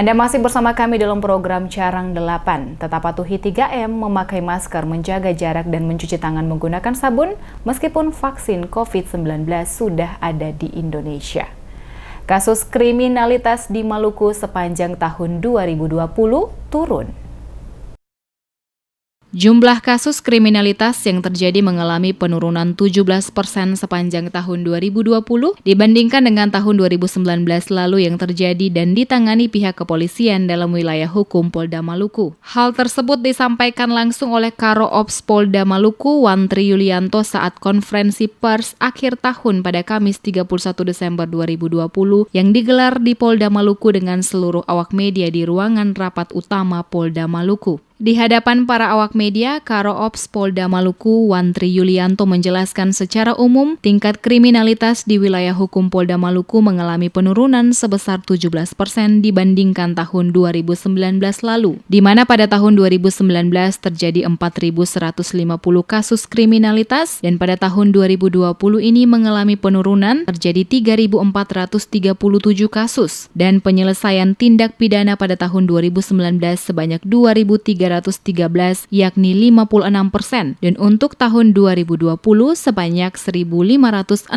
Anda masih bersama kami dalam program Carang 8. Tetap patuhi 3M, memakai masker, menjaga jarak, dan mencuci tangan menggunakan sabun meskipun vaksin COVID-19 sudah ada di Indonesia. Kasus kriminalitas di Maluku sepanjang tahun 2020 turun. Jumlah kasus kriminalitas yang terjadi mengalami penurunan 17% sepanjang tahun 2020 dibandingkan dengan tahun 2019 lalu yang terjadi dan ditangani pihak kepolisian dalam wilayah hukum Polda Maluku. Hal tersebut disampaikan langsung oleh Karo Ops Polda Maluku, Wantri Yulianto saat konferensi pers akhir tahun pada Kamis 31 Desember 2020 yang digelar di Polda Maluku dengan seluruh awak media di ruangan rapat utama Polda Maluku. Di hadapan para awak media, Karo Ops Polda Maluku, Wantri Yulianto menjelaskan secara umum tingkat kriminalitas di wilayah hukum Polda Maluku mengalami penurunan sebesar 17% dibandingkan tahun 2019 lalu, di mana pada tahun 2019 terjadi 4.150 kasus kriminalitas dan pada tahun 2020 ini mengalami penurunan terjadi 3.437 kasus dan penyelesaian tindak pidana pada tahun 2019 sebanyak 2.313 yakni 56% dan untuk tahun 2020 sebanyak 1.561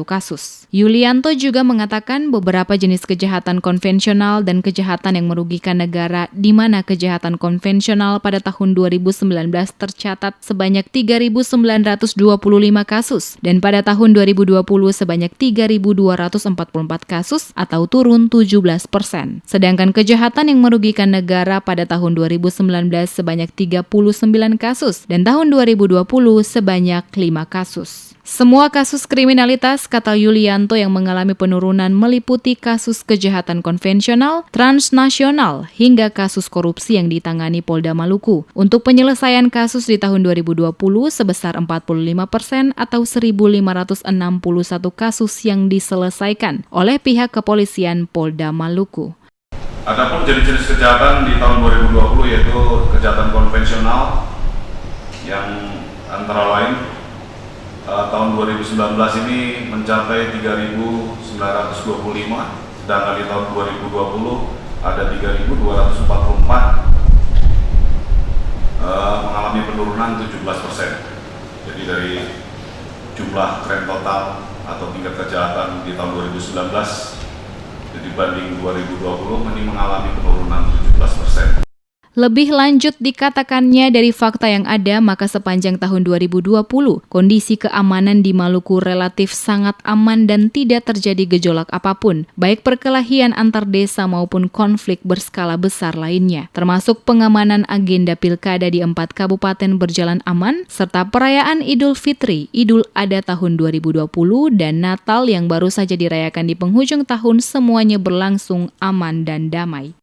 kasus. Yulianto juga mengatakan beberapa jenis kejahatan konvensional dan kejahatan yang merugikan negara di mana kejahatan konvensional pada tahun 2019 tercatat sebanyak 3.925 kasus dan pada tahun 2020 sebanyak 3.244 kasus atau turun 17%. Sedangkan kejahatan yang merugikan negara pada tahun 2019 sebanyak 39 kasus dan tahun 2020 sebanyak 5 kasus. Semua kasus kriminalitas, kata Yulianto, yang mengalami penurunan meliputi kasus kejahatan konvensional, transnasional, hingga kasus korupsi yang ditangani Polda Maluku. Untuk penyelesaian kasus di tahun 2020 sebesar 45% atau 1.561 kasus yang diselesaikan oleh pihak kepolisian Polda Maluku. Adapun jenis-jenis kejahatan di tahun 2020 yaitu kejahatan konvensional yang antara lain tahun 2019 ini mencapai 3.925, sedangkan di tahun 2020 ada 3.244, mengalami penurunan 17%. Jadi dari jumlah tren total atau tingkat kejahatan di tahun 2019 dibanding 2020 ini mengalami penurunan 17%. Lebih lanjut dikatakannya dari fakta yang ada, maka sepanjang tahun 2020, kondisi keamanan di Maluku relatif sangat aman dan tidak terjadi gejolak apapun, baik perkelahian antar desa maupun konflik berskala besar lainnya, termasuk pengamanan agenda pilkada di 4 kabupaten berjalan aman, serta perayaan Idul Fitri, Idul Adha tahun 2020, dan Natal yang baru saja dirayakan di penghujung tahun semuanya berlangsung aman dan damai.